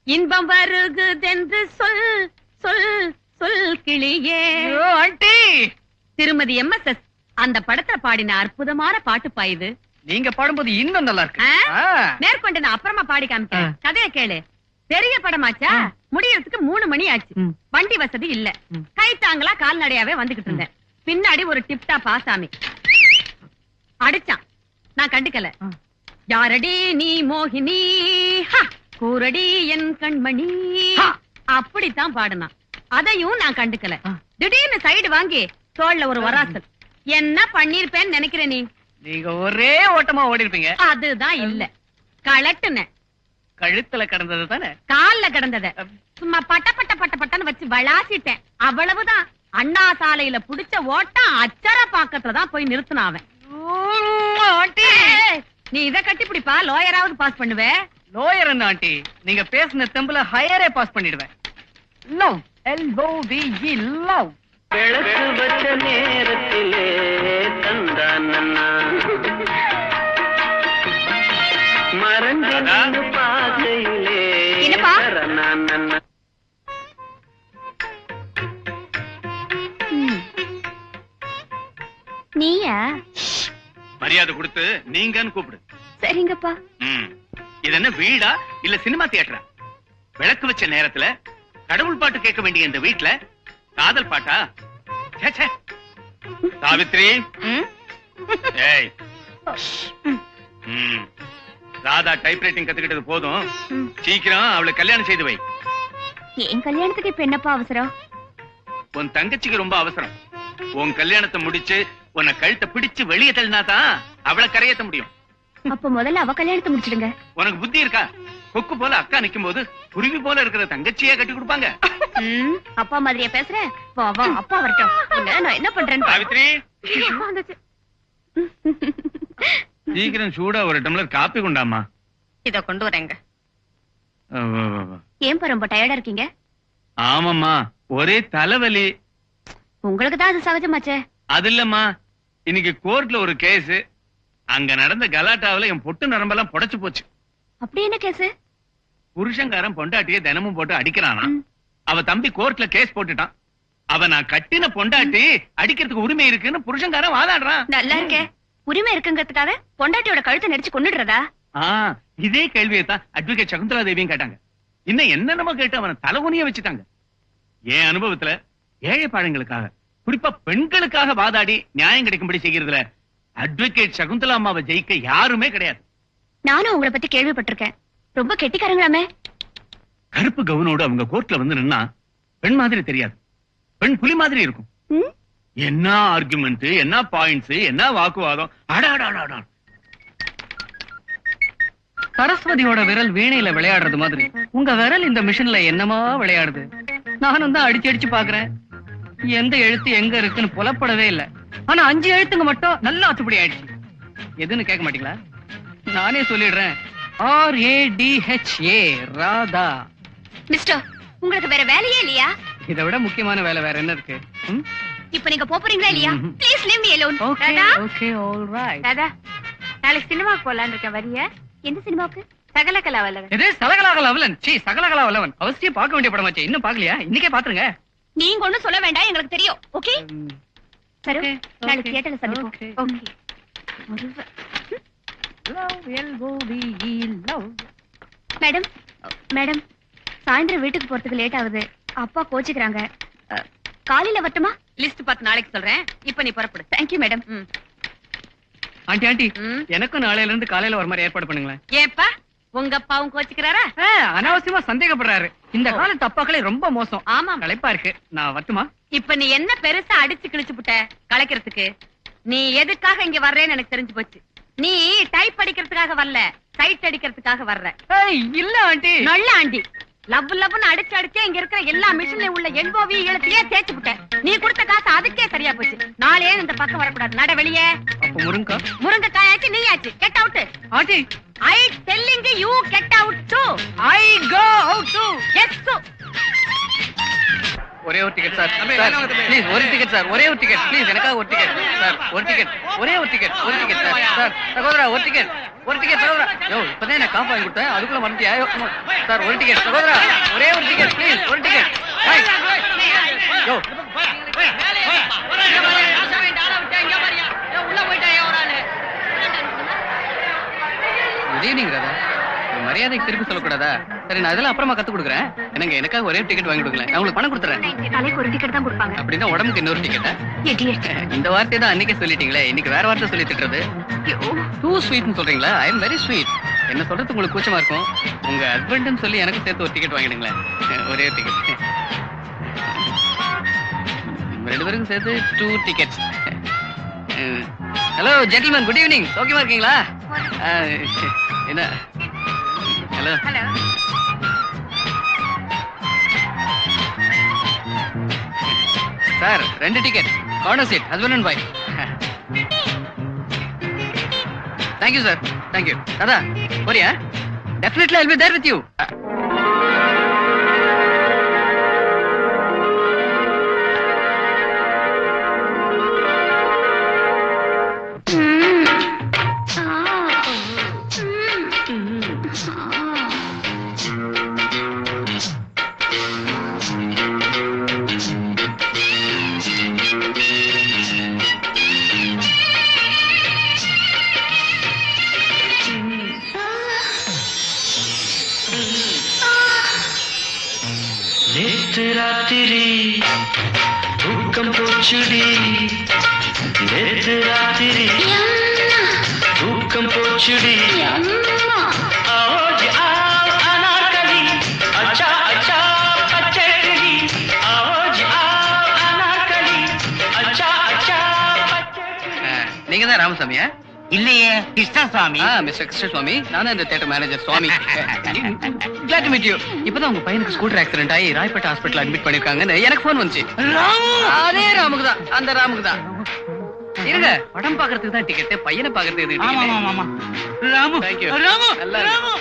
Speaker 3: இன்பம் வருகுதென்று சொல் சொல் சொல் கிளியே.
Speaker 1: ஆண்டி,
Speaker 3: திருமதி MSS அந்த படத்துல பாடின அற்புதமான பாட்டு பாயுது.
Speaker 1: நீங்க பாடும்போது இன்னும் நல்லா இருக்கு.
Speaker 3: மேற்கொண்டு நான் அப்புறமா பாடி காமிக்கிறேன். கதையை கேளு. பெரிய படமாச்சா, முடியறதுக்கு 3 மணி ஆச்சு. வண்டி வசதி இல்ல. கை தாங்களா கால்நடையாவே வந்துகிட்டு இருந்தேன். பின்னாடி ஒரு டிப்டா பாசாமி அடிச்சான். நான் கண்டுக்கல. யாரடி நீ மோகினி, கூரடி என் கண்மணி, அப்படித்தான் பாடுனான். அதையும் நான் கண்டுக்கல. திடீர்னு சைடு வாங்கி தோள்ல ஒரு வராசல். என்ன பண்ணிருப்பேன்னு நினைக்கிற நீ?
Speaker 1: நீங்க ஒரே ஓட்டமா ஓடி இருப்பீங்க.
Speaker 3: அதுதான் இல்ல, கலட்டுன.
Speaker 1: கழுத்துல கடந்தது தானே?
Speaker 3: கால்ல கிடந்தத சும்மா பட்ட பட்ட பட்ட பட்டன்னு வச்சு விளாசிட்டேன். அவ்வளவுதான். அண்ணா சாலையில புடிச்ச ஓட்டம் அச்சர பாக்கத்துலதான் போய் நிறுத்தினான் அவன். நீ இத கட்டி பிடிப்பா, லோயராவது பாஸ் பண்ணுவே.
Speaker 1: லோயர் என்ன ஆண்டி, நீங்க பேசின தெம்புல ஹையரே பாஸ் பண்ணிடுவேன். Love, LOVE, love.
Speaker 5: விளக்கு வச்ச நேரத்திலே தந்தானண்ணா மறந்து பாதையிலே தரனானண்ணா.
Speaker 2: நீயா?
Speaker 4: மரியாதை கொடுத்து நீங்கன்னு கூப்பிடு.
Speaker 2: சரிங்கப்பா.
Speaker 4: இது என்ன வீடா இல்ல சினிமா தியேட்டரா? விளக்கு வச்ச நேரத்துல கடவுள் பாட்டு கேட்க வேண்டிய இந்த வீட்டுல காதல் பாட்டா? சாவித்ரி, ஏய், ராதா டைப்ரைட்டிங் கத்துக்கிட்டது போதும். சீக்கிரம் அவளுக்கு கல்யாணம் செய்து வை.
Speaker 2: என் கல்யாணத்துக்கு இப்ப என்னப்பா அவசரம்?
Speaker 4: உன் தங்கச்சிக்கு ரொம்ப அவசரம். உன் கல்யாணத்தை முடிச்சு உன்னை கழுத்தை பிடிச்சு வெளியே தள்ளினாதான் அவளை கரையேற்ற முடியும்.
Speaker 2: அப்ப முதல்ல அவ கல்யாணத்தை முடிச்சிடுங்க.
Speaker 4: உனக்கு புத்தி இருக்கா? கொக்கு போல அக்கா நிக்கும் போது குருவி போல இருக்கிற தங்கச்சியே கட்டி கொடுப்பாங்க.
Speaker 2: அப்பா மாதிரியா பேசுற? வா வா, அப்பா வரட்டும். நான் என்ன பண்றேன்னு
Speaker 4: சாவித்ரி, சீக்கிரம் சூடா ஒரு டம்ளர் காப்பி கொண்டாமா.
Speaker 3: இத கொண்டு வரேங்க.
Speaker 2: ஏன்பா ரொம்ப டயர்டா இருக்கீங்க?
Speaker 4: ஆமாம்மா, ஒரே தலைவலி.
Speaker 2: உங்களுக்கு தான் அது சகஜமாச்சே.
Speaker 4: அது இல்லம்மா, இன்னைக்கு கோர்ட்ல ஒரு கேஸ். அங்க நடந்த கலாட்டாவில என் பொட்டு நரம்பெல்லாம் புடைச்சு போச்சு.
Speaker 2: அப்படி என்ன கேஸ்?
Speaker 4: புருஷங்காரன் பொண்டாட்டிய தினமும் போட்டு அடிக்கிறானா. அவ தம்பி கோர்ட்ல கேஸ் போட்டுட்டான். அவ நான் கட்டின பொண்டாட்டி அடிக்கிறதுக்கு உரிமை இருக்குன்னு புருஷங்காரன் வாதாடுறான்.
Speaker 2: நல்லா இருக்கே. உரிமை இருக்குங்கிறதுக்காக பொண்டாட்டியோட கழுத்தை நெரிச்சு கொன்னுடுறதா?
Speaker 4: இதே கேள்வியை தான் அட்வொகேட் சகுந்தலா தேவியும் கேட்டாங்க. இன்னும் என்னென்னமோ கேட்டு அவனை தலைகுனிய வச்சுட்டாங்க. என் அனுபவத்துல ஏழை பாழங்களுக்காக, குறிப்பா பெண்களுக்காக வாதாடி நியாயம் கிடைக்கும்படி செய்கிறதுல அட்வொகேட் சகுந்தலா அம்மாவை ஜெயிக்க யாருமே கிடையாது.
Speaker 2: நானும் உங்களை பத்தி கேள்விப்பட்டிருக்கேன். ரொம்ப கெட்டிக்காரங்களாமே.
Speaker 4: கருப்பு கவுனோடு அவங்க கோர்ட்ல வந்து நின்னா பெண் மாதிரி தெரியாது, பெண் புலி மாதிரி இருக்கும். என்ன ஆர்குமெண்ட், என்ன பாயிண்ட்ஸ், என்ன வாக்குவாதம். அடாடாடா,
Speaker 1: சரஸ்வதியோட விரல் வீணையில விளையாடுறது மாதிரி உங்க விரல் இந்த மிஷின்ல என்னமா விளையாடுது. நானும் தான் அடிச்சு அடிச்சு பாக்குறேன். எந்த எழுத்து எங்க இருக்குன்னு புலப்படவே இல்ல. ஆனா 5 எழுத்துங்க மட்டும் நல்லா அத்துப்படி ஆயிடுச்சு. எதுன்னு கேட்க மாட்டீங்களா? நானே சொல்லிடுறேன். RADHA, ராதா.
Speaker 2: மிஸ்டர், உங்களுக்கு வேற வேலையே இல்லையா?
Speaker 1: இதை விட முக்கியமான வேலை வேற என்ன இருக்கு?
Speaker 2: இப்ப நீங்க போறீங்களா இல்லையா? Please leave me alone.
Speaker 1: Radha, okay, all right.
Speaker 3: Radha, நாளைக்கு சினிமாக்கு போலான்னு இருக்கேன். வரியா?
Speaker 2: எந்த சினிமாவுக்கு?
Speaker 3: சகலகலா வல்லவன்.
Speaker 1: இது சகலகலா வல்லவன். சகலகலா வல்லவன் அவசியம் பார்க்க வேண்டிய படமாச்சே. இன்னும் பார்க்கலையா? இன்னைக்கே பாத்துருங்க.
Speaker 2: நீங்க ஒண்ணும் சொல்ல வேண்டாம், எங்களுக்கு தெரியும். ஓகே சரி, நாளைக்கு தியேட்டர்ல சந்திப்போம். ஓகே. மேடம், மேடம், சாயந்தரம் வீட்டுக்கு போறதுக்கு லேட் ஆகுது. அப்பா கோச்சிக்கிறாங்க. காலையில வரட்டுமா?
Speaker 3: லிஸ்ட் பார்த்து நாளைக்கு சொல்றேன். இப்ப நீ புறப்படு.
Speaker 2: Thank you madam.
Speaker 1: ஆண்டி ஆண்டி, எனக்கும் நாளையில இருந்து காலையில வர மாதிரி ஏற்பாடு பண்ணுங்களேன்.
Speaker 3: ஏப்பா, உங்க அப்பாவும் கோச்சிக்கிறாரா?
Speaker 1: அனாவசியமா சந்தேகப்படுறாரு. இந்த காலத்து அப்பாக்களே ரொம்ப மோசம்.
Speaker 3: ஆமா,
Speaker 1: களைப்பா இருக்கு. நான் வரட்டுமா?
Speaker 3: இப்ப நீ என்ன பெருசா அடிச்சு கிழிச்சு புட்ட கலைக்கிறதுக்கு? நீ எதுக்காக இங்க வர்றேன்னு எனக்கு தெரிஞ்சு போச்சு. நீ டைப் அடிக்கிறதுக்காக வரல, சைட் அடிக்கிறதுக்காக வர்ற.
Speaker 1: இல்ல ஆண்டி.
Speaker 3: நல்ல ஆண்டி. லவ்னு அடிச்சு இங்க இருக்கிற எல்லா மிஷின்ல உள்ள எல்ஓவி எழுத்தையே தேய்ச்சு விட்டேன். நீ கொடுத்த காசு அதுக்கே சரியா போச்சு. நாளே இந்த பக்கம் வரக்கூடாது. நட வெளியே.
Speaker 1: அப்ப முருங்கா
Speaker 3: முருங்கைக்காயாச்சு நீயாச்சு. Get out.
Speaker 1: Aunty.
Speaker 3: I telling you get out too.
Speaker 1: I go out too.
Speaker 3: Yes too.
Speaker 1: ஒரே ஒரு டிக்கெட் சார். ப்ளீஸ் ஒரு டிக்கெட் சார். ஒரே ஒரு டிக்கெட் ப்ளீஸ். எனக்காக ஒரு டிக்கெட் சார். ஒரு டிக்கெட். ஒரே ஒரு டிக்கெட். ஒரு டிக்கெட் சார். சார் சகோதரா ஒரு டிக்கெட். ஒரு டிக்கெட் சகோதரா. யோ இப்பதான் நான் காப்பு வாங்கி கொடுத்தேன். அதுக்குள்ள மறந்துட்டியா? சார் ஒரு டிக்கெட் சகோதரா. ஒரே ஒரு டிக்கெட் ப்ளீஸ். ஒரு டிக்கெட். யோ குட் ஈவினிங் ராதா. மரியாதைக்கு திருப்பி சொல்லக்கூடாதா? சரி நான் இதெல்லாம் அப்புறமா கத்து கொடுக்குறேன். எனக்காக ஒரே டிக்கெட் வாங்கி கொடுக்கல. நான் உங்களுக்கு பணம் கொடுத்துறேன்.
Speaker 2: தலைக்கு ஒரு டிக்கெட் தான் கொடுப்பாங்க.
Speaker 1: அப்படின்னா உடம்புக்கு இன்னொரு டிக்கெட்டா? இந்த வார்த்தை தான் அன்னைக்கே சொல்லிட்டீங்களே, இன்னைக்கு வேற வார்த்தை சொல்லி திட்டுறது. டூ ஸ்வீட்னு சொல்றீங்களா? I am very sweet. என்ன சொல்றது உங்களுக்கு கூச்சமா இருக்கும். உங்க ஹஸ்பண்ட்னு சொல்லி எனக்கு சேர்த்து ஒரு டிக்கெட் வாங்கிடுங்களேன். ஒரே டிக்கெட். ரெண்டு பேருக்கும் சேர்த்து 2 tickets. Hello gentleman, good evening. சௌக்கியமா இருக்கீங்களா? என்ன hello sir, 2 ticket corner seat, husband and wife. Thank you sir, thank you. தாதா போறியா? Definitely I will be there with you.
Speaker 5: நேற்று ராத்திரி தூக்கம் போச்சுடி, நேற்று ராத்திரி தூக்கம் போச்சுடி. ஆவோஜி ஆவ் அனார்கலி, அச்சா அச்சா பச்சைக்கிளி. ஆவோஜி ஆவ் அனார்கலி, அச்சா அச்சா பச்சைக்கிளி.
Speaker 1: நீங்க தான் ராமசாமியா?
Speaker 6: இல்லையே, கிருஷ்ணசாமி.
Speaker 1: மிஸ்டர் கிருஷ்ணசுவாமி, நான் தான் இந்த theatre manager Swami. Glad to meet you. இப்பதான் உங்க பையனுக்கு ஸ்கூட்டர் ஆக்சிடென்ட் ஆகி ராய்பேட்டை ஹாஸ்பிடல் அட்மிட் பண்ணிருக்காங்கன்னு எனக்கு போன் வந்துச்சு. அதே ராமுக்கு தான், அந்த ராமுக்கு தான். இருங்க, படம் பாக்குறதுக்கு தான் டிக்கெட், பையனை பாக்குறதுக்கு ticket.
Speaker 6: Ramu,
Speaker 1: Thank you.
Speaker 6: Ramu,
Speaker 1: நல்லா
Speaker 6: Ramu.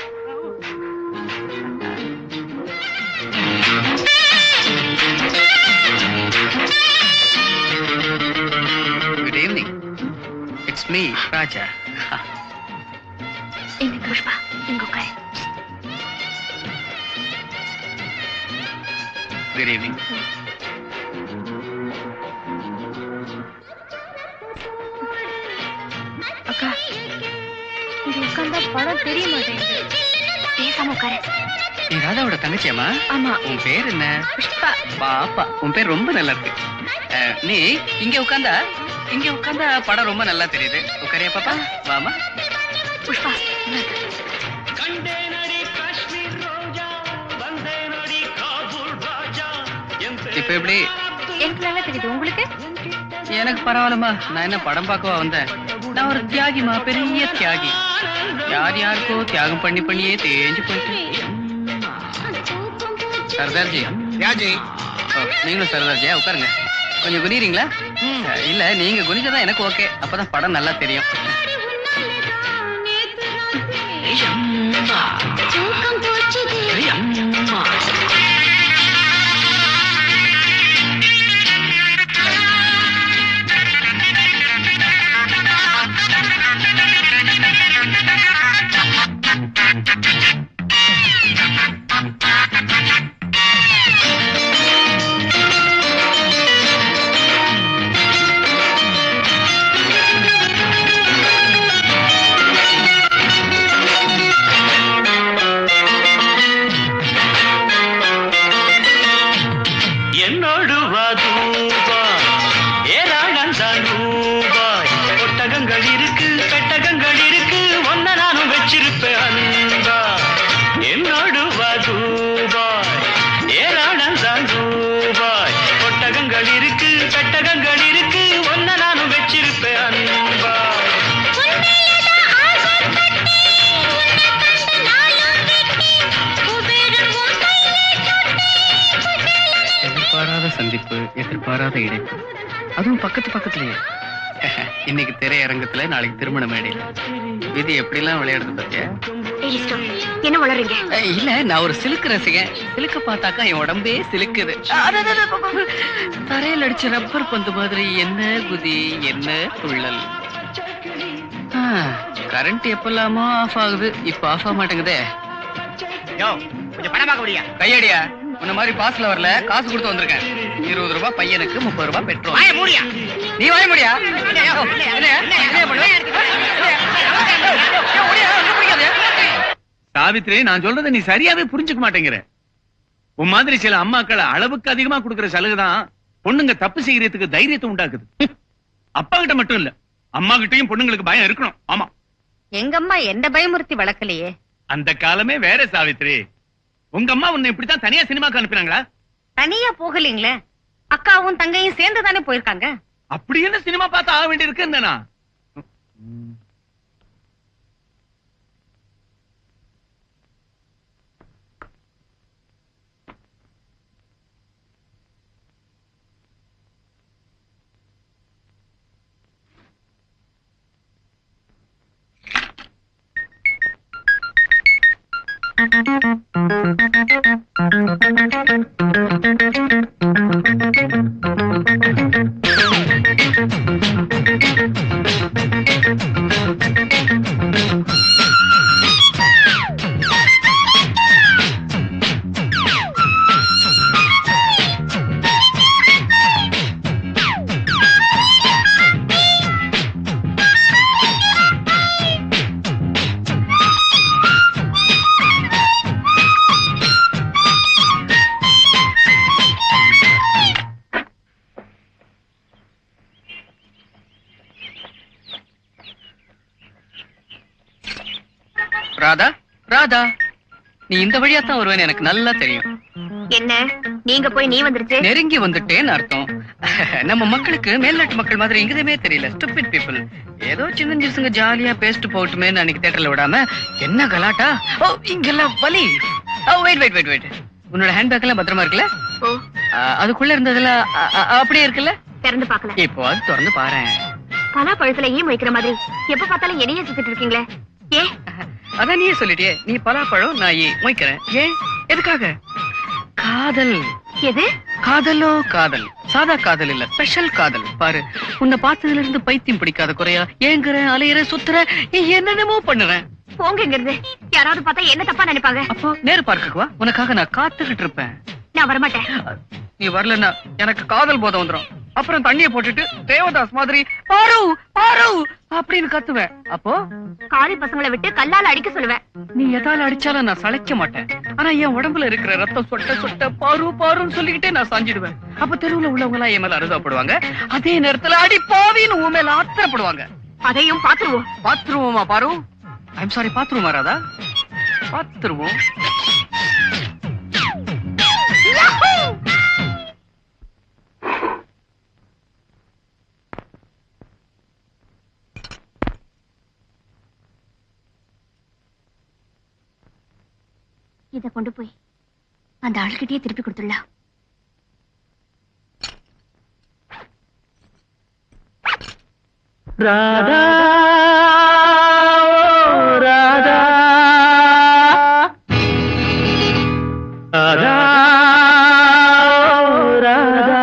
Speaker 1: Good evening. It's me Raja.
Speaker 2: இந்த புஷ்பா இங்க உட்காரு.
Speaker 1: Good evening.
Speaker 2: அக்கா, இது உட்கார்ந்தா படம் தெரிய மாட்டேங்குது. பேசாம உட்காரு.
Speaker 1: நீ ராதாவோட தங்கச்சியாமா?
Speaker 2: ஆமா.
Speaker 1: உன் பேர் என்ன?
Speaker 2: புஷ்பா.
Speaker 1: பாப்பா, உன் பேர் ரொம்ப நல்லா இருக்கு. நீ இங்க உட்கார்ந்தா படம் ரொம்ப நல்லா தெரியுது. உட்காரியா பாப்பா? வாமா.
Speaker 2: புஷ்பா
Speaker 5: கண்டேனடி காஷ்மீர் ரோஜா, வந்தேனடி காபூல் ராஜா.
Speaker 1: இப்ப எப்படி?
Speaker 2: எனக்கு நல்லா தெரியுது. உங்களுக்கு?
Speaker 1: எனக்கு பரவாயில்லமா. நான் என்ன படம் பார்க்கவா வந்தேன்? நான் ஒரு தியாகிமா, பெரிய தியாகி. யார் யாருக்கோ தியாகம் பண்ணி பண்ணியே தேஞ்சு போயிட்டு. சர்தார்ஜி.
Speaker 6: ராஜி,
Speaker 1: நீங்களும் சர்தார்ஜியா? உட்காருங்க. கொஞ்சம் குனிறீங்களா? இல்ல, நீங்க குனிஞ்சதான் எனக்கு ஓகே. அப்பதான் படம் நல்லா தெரியும். எதிர்பாராத இணைப்பு, அதுவும் பக்கத்துலயே. இன்னைக்கு திரையரங்கத்துல, நாளைக்கு திருமண மேடையில. விதி எப்படி எல்லாம் விளையாடுது பத்தியா?
Speaker 2: என்ன வளர்றீங்க?
Speaker 1: இல்ல, நான் ஒரு சிலுக்கு ரசிகன். சிலுக்க பார்த்தாக்கா என் உடம்பே சிலுக்குது. தரையில் அடிச்ச ரப்பர் பந்து மாதிரி என்ன குதி, என்ன துள்ளல். கரண்ட் எப்பலாமோ ஆஃப் ஆகுது, இப்ப ஆஃப் ஆக மாட்டேங்குதே.
Speaker 6: கொஞ்சம் பணமாக முடியா?
Speaker 1: கையடியா, உன்ன மாதிரி பாஸ்ல வரல, காசு கொடுத்து வந்திருக்கேன். 20 ரூபாய் பையனுக்கு, 30 ரூபாய் பெட்ரோல்.
Speaker 6: வாய மூடியா?
Speaker 1: நீ வாய முடியா?
Speaker 4: சாவித்ரி, நான் சொல்றதை நீ சரியாவே புரிஞ்சுக்க மாட்டேங்கிற. உன் மாதிரி சில அம்மாக்களை அளவுக்கு அதிகமா கொடுக்கிற சலுகைதான் பொண்ணுங்க தப்பு செய்யறதுக்கு தைரியத்தை உண்டாக்குது. அப்பா கிட்ட மட்டும் இல்ல, அம்மா கிட்டயும் பொண்ணுங்களுக்கு பயம் இருக்கணும். ஆமா,
Speaker 3: எங்க அம்மா எந்த பயமுறுத்தி வளர்க்கலையே.
Speaker 4: அந்த காலமே வேற சாவித்ரி. உங்க அம்மா உன்னை இப்படித்தான் தனியா சினிமாக்கு அனுப்பினாங்களா?
Speaker 3: தனியா போகலீங்களே, அக்காவும் தங்கையும் சேர்ந்து தானே போயிருக்காங்க.
Speaker 4: அப்படி என்ன சினிமா பார்த்து ஆக வேண்டி இருக்குன்னா?
Speaker 1: ராதா, ராதா, நீ இந்த வழியா தான் வருவேன்னு எனக்கு நல்லா தெரியும்.
Speaker 2: என்ன நீங்க போய் நீ வந்துருச்சு?
Speaker 1: நெருங்கி வந்துட்டேன்னு அர்த்தம். நம்ம மக்களுக்கு மேல்நாட்டு மக்கள் மாதிரி இங்கதமே தெரியல. Stupid people. ஏதோ சின்ன சிறுசுங்க ஜாலியா பேசிட்டு போகட்டுமேன்னு அன்னைக்கு தியேட்டர்ல விடாம என்ன கலாட்டா. ஓ, இங்கெல்லாம் வலி. ஓ, வெயிட். உன்னோட ஹேண்ட்பேக் எல்லாம் பத்திரமா இருக்குல்ல?
Speaker 2: ஓ,
Speaker 1: அதுக்குள்ள இருந்ததுல அப்படியே இருக்குல்ல?
Speaker 2: திறந்து பாக்கல.
Speaker 1: இப்போ அது திறந்து பாரு.
Speaker 2: பலா பழத்துல ஈ வைக்கிற மாதிரி எப்ப பார்த்தாலும் என்னையே சுத்திட்டு இருக்கீங்களே. ஏ,
Speaker 1: அதான் நீயே சொல்லிட்டியே, நீ பலாப்பழம், நான் மொய்க்கிறேன். ஏன், எதுக்காக? காதல்.
Speaker 2: எது?
Speaker 1: காதலோ காதல், சாதா காதல் இல்ல, ஸ்பெஷல் காதல். பாரு, உன்னை பார்த்ததுல இருந்து பைத்தியம் பிடிக்காத குறையா ஏங்குறேன், அலையிற, சுத்துற, என்னென்னமோ பண்ணுறேன்.
Speaker 2: போங்க இங்க இருந்து. யாராவது பார்த்தா என்ன தப்பா நினைப்பாங்க.
Speaker 1: அப்போ நேரு பார்க்குக்கு வா, உனக்காக நான் காத்துக்கிட்டு இருப்பேன்.
Speaker 2: நான் வரமாட்டேன்.
Speaker 1: நீ வரலன்னா எனக்கு காதல் போதை வந்துடும். அப்புறம் தண்ணியை போட்டுட்டு தேவதாஸ் மாதிரி பாரு பாரு அப்படின்னு கத்துவேன். அப்போ
Speaker 2: காளி பசங்களை விட்டு கல்லால அடிக்க சொல்லுவேன்.
Speaker 1: நீ எதால அடிச்சாலும் நான் சளைக்க மாட்டேன். ஆனா என் உடம்புல இருக்கிற ரத்தம் சொட்ட சொட்ட பாரு பாருன்னு சொல்லிக்கிட்டே நான் சாஞ்சிடுவேன். அப்ப தெருவுல உள்ளவங்க எல்லாம் என் மேல அருதாப்படுவாங்க. அதே நேரத்துல அடி பாவின்னு உன் மேல ஆத்திரப்படுவாங்க.
Speaker 2: அதையும் பாத்துருவோம்.
Speaker 1: பாத்துருவோமா பாரு? ஐம் சாரி, பாத்துருவோமா ராதா? பாத்துருவோம்.
Speaker 2: இத கொண்டு போய் அந்த ஆளுகிட்டயே திருப்பி கொடுத்துடலாம்.
Speaker 5: ராதா ராதா ராதா ராதா.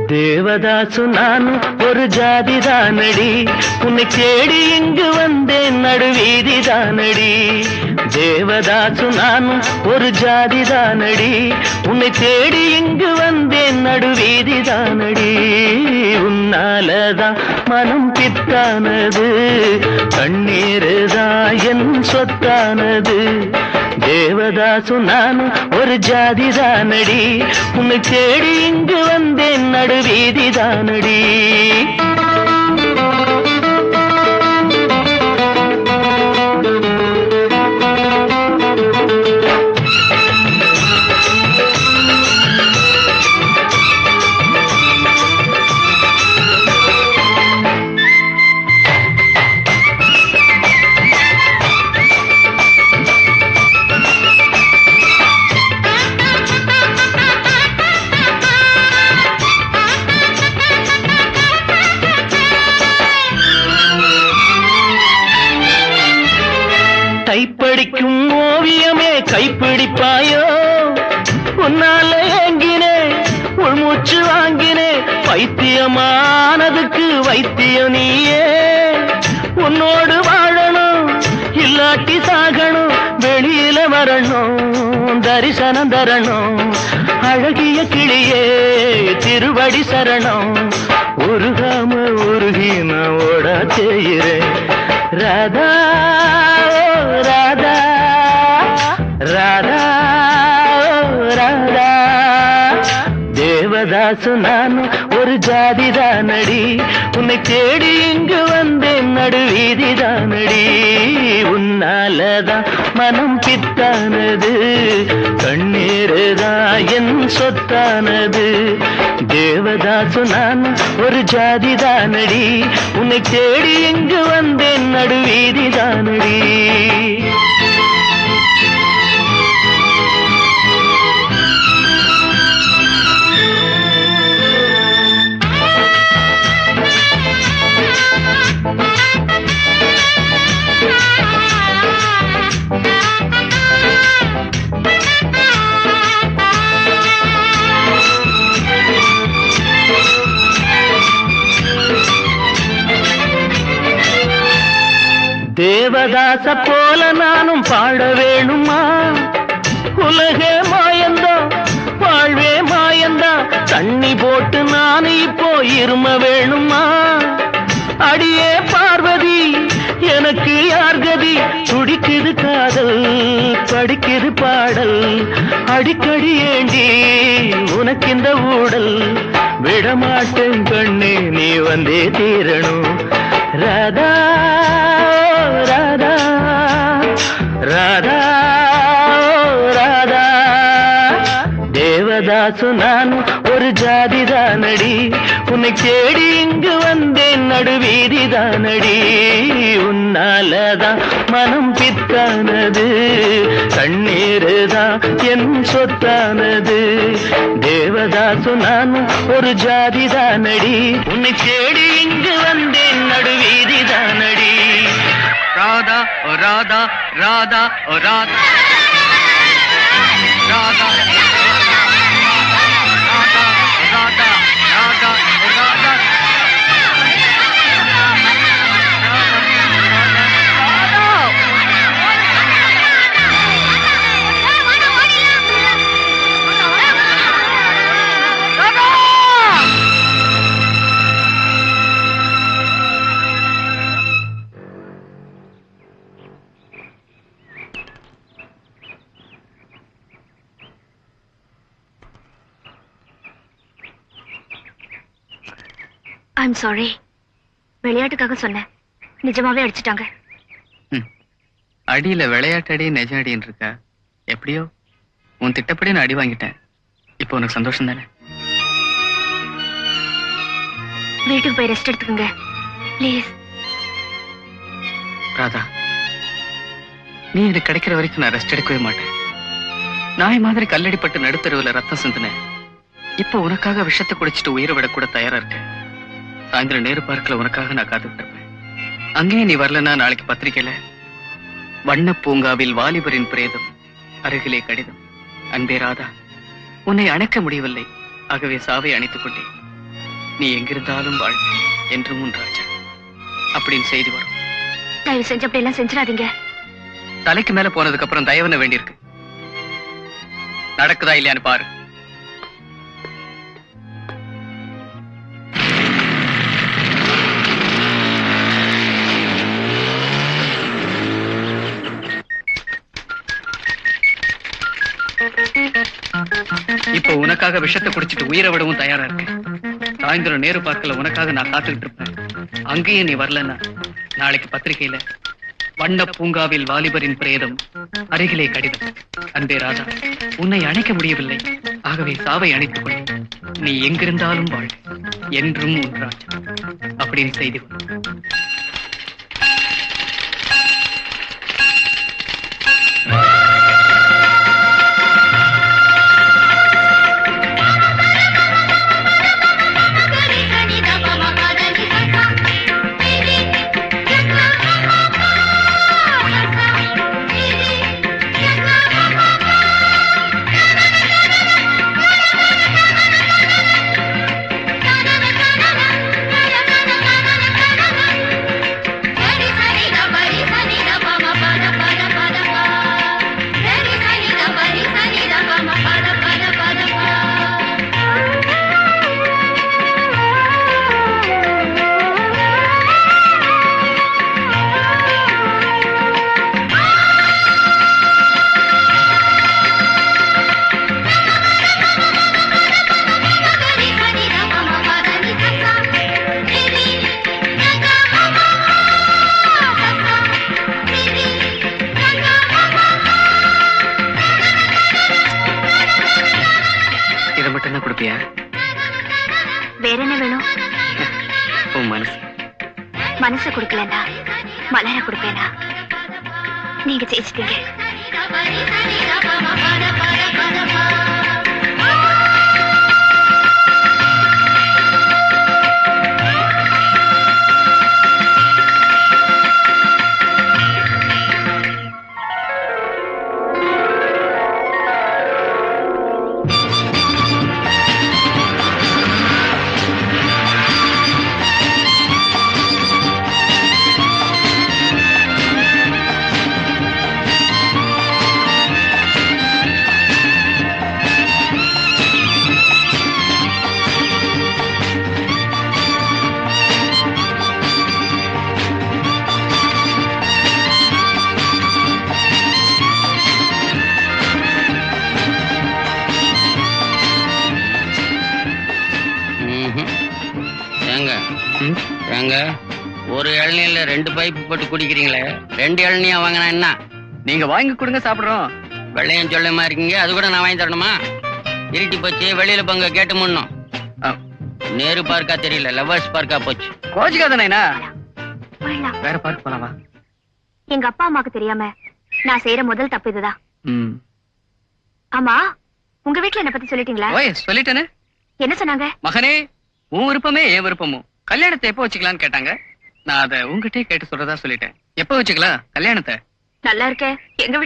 Speaker 5: தேவதாசு நான் ஒரு ஜாதிதானடி, உன்னை தேடி இங்கு வந்தேன் நடுவீதிதானடி. தேவதாசு நான் ஒரு ஜாதிதானடி, உன்னை தேடி இங்கு வந்தேன் நடுவீதிதானடி. உன்னாலதான் மனம் பித்தானது, கண்ணீருதான் என் சொத்தானது. தேவதாசு நானும் ஒரு ஜாதிதானடி, உன்னை தேடி இங்கு வந்தேன் நடுவீதிதானடி. கைப்படிக்கும் ஓவியமே கைப்பிடிப்பாயோ, உன்னால ஏங்கினே உள்மூச்சு வாங்கினே, பைத்தியமானதுக்கு வைத்தியம் நீயே. உன்னோடு வாழணும் இல்லாட்டி சாகணும், வெளியில வரணும் தரிசனம் தரணும். அழகிய கிளியே திருவடி சரணம், உருகாம உருகி நான் ஓட செய்கிறேன். ராதா ராதா ராதா ராதா, தேவதாசு நானும் ஒரு ஜாதிதானடி, உன்னை தேடி இங்கு வந்தேன் நடுவீதிதானடி. உன்னாலதான் மனம் பித்தானது, கண்ணீருதான் என் சொத்தானது. தேவதாசு நானும் ஒரு ஜாதிதானடி, உன்னை தேடி இங்கு வந்தேன் நடுவீதிதானடி. தேவதாச போல நானும் பாட வேணுமா, உலகே மாயந்தா வாழ்வே மாயந்தா, தண்ணி போட்டு நான் இப்போ இரும வேணுமா. அடியே பார்வதி எனக்கு யார் கதி, துடிக்குது காதல் படிக்குது பாடல், அடிக்கடி ஏண்டி உனக்கு இந்த ஊடல். விடமாட்டேன் கண்ணே நீ வந்தே தீரணும். ராதா ராதா ராதா ராதா, தேவதாசு நானும் ஒரு ஜாதிதானடி, உன்னை தேடி இங்கு வந்தேன் நடுவீதிதானடி. உன்னாலதான் மனம் பித்தானது, கண்ணீருதான் என் சொத்தானது. தேவதாசு நானும் ஒரு ஜாதிதானடி, உன்னை தேடி இங்கு வந்தேன் நடுவீதிதானடி.
Speaker 1: ராதா ஓ ராதா ராதா ஓ ராதா ராதா ராதா ராதா ராதா ஓ ராதா.
Speaker 2: ஐம் சாரி, விளையாட்டுக்காக சொன்னேன், நிஜமாவே அடிச்சிட்டாங்க.
Speaker 1: அடியில விளையாட்டு அடி நெஜ அடின்னு இருக்கா? எப்படியோ உன் திட்டப்படி நான் அடி வாங்கிட்டேன். இப்போ உனக்கு சந்தோஷம் தானே?
Speaker 2: வீட்டுக்கு போய் ரெஸ்ட் எடுத்துக்கோங்க ப்ளீஸ்.
Speaker 1: ராதா, நீ எனக்கு கிடைக்கிற வரைக்கும் நான் ரெஸ்ட் எடுக்கவே மாட்டேன். நாய் மாதிரி கல்லடிப்பட்டு நடுத்தருவில் ரத்தம் சிந்தினேன். இப்போ உனக்காக விஷத்தை குடிச்சிட்டு உயிரை விட கூட தயாரா இருக்கேன். சாயந்தரம் நேரு பார்க்கல உனக்காக நான் காத்துட்டு இருப்பேன். அங்கேயும் நீ வரலன்னா நாளைக்கு பத்திரிக்கையில வண்ண பூங்காவில் வாலிபரின் பிரேதம், அருகிலே கடிதம், அன்பே ராதா உன்னை அணைக்க முடியவில்லை, ஆகவே சாவை அணைத்துக் கொண்டேன், நீ எங்கிருந்தாலும் வாழ் என்றும் உன் ராஜா அப்படின்னு செய்தி வரும்.
Speaker 2: தயவு செஞ்சு அப்படி எல்லாம் செஞ்சிடாதீங்க.
Speaker 1: தலைக்கு மேல போனதுக்கு அப்புறம் தயவுன்னு வேண்டியிருக்கு. நடக்குதா இல்லையான்னு பாரு. இப்போ உனக்காக விஷத்தை குடிச்சிட்டு உயிரை விடவும் தயாரா இருக்கேன். சாயந்தரம் நேரு பார்க்கல உனக்காக நான் காத்துக்கிட்டு இருப்பேன். அங்கேயும் நீ வரலன்னா நாளைக்கு பத்திரிகையில வண்ண பூங்காவில் வாலிபரின் பிரேதம், அருகிலே கடிதம். அன்பே ராதா, உன்னை அணைக்க முடியவில்லை, ஆகவே சாவை அணைத்துக் கொள். நீ எங்கிருந்தாலும் வாழ், என்றும் உன் ராஜா அப்படின்னு செய்தி கொடு. இதை மட்டும் தான் கொடுப்பியா?
Speaker 2: வேற என்ன வேணும்?
Speaker 1: உன் மனசு.
Speaker 2: மனசு கொடுக்கலன்னா மலர கொடுப்பேனா? நீங்க ஜெயிச்சிட்டீங்க.
Speaker 7: ஏங்க, ஒரு இளநீர்ல 2 பைப்பு போட்டு குடிக்கிறீங்களே, 2 இளநியா வாங்கினா என்ன?
Speaker 1: நீங்க வாங்கி கொடுங்க, சாப்பிடுறோம்.
Speaker 7: வெள்ளையும் சொல்லமா இருக்கீங்க, அது கூட நான் வாங்கி தரணுமா? இருட்டி போச்சு, வெளியில போங்க, கேட்டு முன்னும். நேரு பார்க்கா தெரியல, லவ்வர்ஸ் பார்க்கா போச்சு.
Speaker 1: கோச்சிக்காதனா?
Speaker 2: போயிடலாம்.
Speaker 1: வேற பார்க்க போலாமா?
Speaker 2: எங்க அப்பா அம்மாக்கு தெரியாம நான் செய்யற முதல் தப்பு இதுதான். ஆமா, உங்க வீட்டுல என்ன பத்தி சொல்லிட்டீங்களா?
Speaker 1: ஓய், சொல்லிட்டேனே.
Speaker 2: என்ன சொன்னாங்க?
Speaker 1: மகனே, உன் விருப்பமே என் விருப்பமும். கல்யாணத்தை எப்போ வச்சுக்கலான்னு கேட்டாங்க. நான் அதை உங்ககிட்டயே கேட்டு சொல்றதா சொல்லிட்டேன். எப்போ வச்சுக்கலாம் கல்யாணத்தை?
Speaker 2: நல்லா இருக்க. எங்க